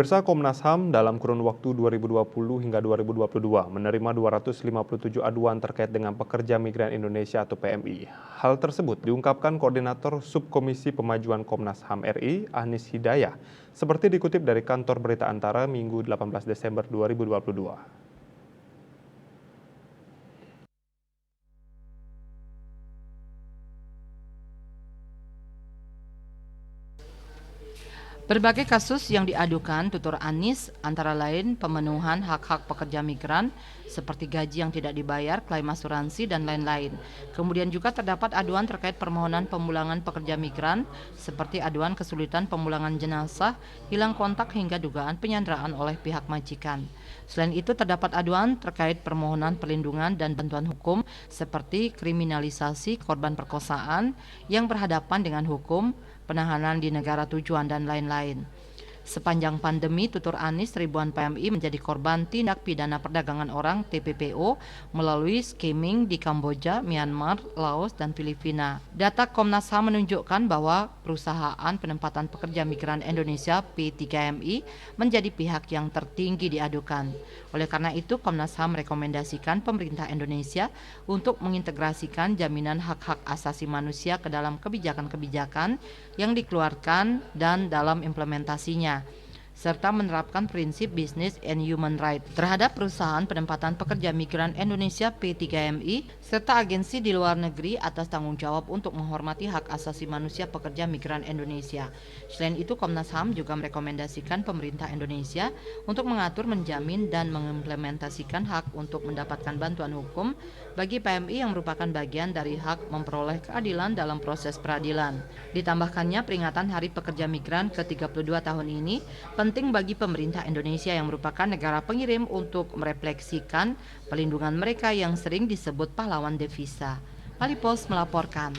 Pemirsa, Komnas HAM dalam kurun waktu 2020 hingga 2022 menerima 257 aduan terkait dengan pekerja migran Indonesia atau PMI. Hal tersebut diungkapkan Koordinator Subkomisi Pemajuan Komnas HAM RI, Anies Hidayah, seperti dikutip dari Kantor Berita Antara Minggu 18 Desember 2022. Berbagai kasus yang diadukan tutur Anies antara lain pemenuhan hak-hak pekerja migran seperti gaji yang tidak dibayar, klaim asuransi, dan lain-lain. Kemudian juga terdapat aduan terkait permohonan pemulangan pekerja migran seperti aduan kesulitan pemulangan jenazah, hilang kontak hingga dugaan penyanderaan oleh pihak majikan. Selain itu terdapat aduan terkait permohonan perlindungan dan bantuan hukum seperti kriminalisasi korban perkosaan yang berhadapan dengan hukum, penahanan di negara tujuan, dan lain-lain. Sepanjang pandemi, tutur Anies, ribuan PMI menjadi korban tindak pidana perdagangan orang (TPPO) melalui skimming di Kamboja, Myanmar, Laos, dan Filipina. Data Komnas HAM menunjukkan bahwa perusahaan penempatan pekerja migran Indonesia P3MI menjadi pihak yang tertinggi diadukan. Oleh karena itu, Komnas HAM merekomendasikan pemerintah Indonesia untuk mengintegrasikan jaminan hak-hak asasi manusia ke dalam kebijakan-kebijakan yang dikeluarkan dan dalam implementasinya, serta menerapkan prinsip business and human right terhadap perusahaan penempatan pekerja migran Indonesia P3MI serta agensi di luar negeri atas tanggung jawab untuk menghormati hak asasi manusia pekerja migran Indonesia. Selain itu, Komnas HAM juga merekomendasikan pemerintah Indonesia untuk mengatur, menjamin, dan mengimplementasikan hak untuk mendapatkan bantuan hukum bagi PMI yang merupakan bagian dari hak memperoleh keadilan dalam proses peradilan. Ditambahkannya, peringatan Hari Pekerja Migran ke-32 tahun ini penting bagi pemerintah Indonesia yang merupakan negara pengirim untuk merefleksikan pelindungan mereka yang sering disebut pahlawan devisa. Bali Post melaporkan.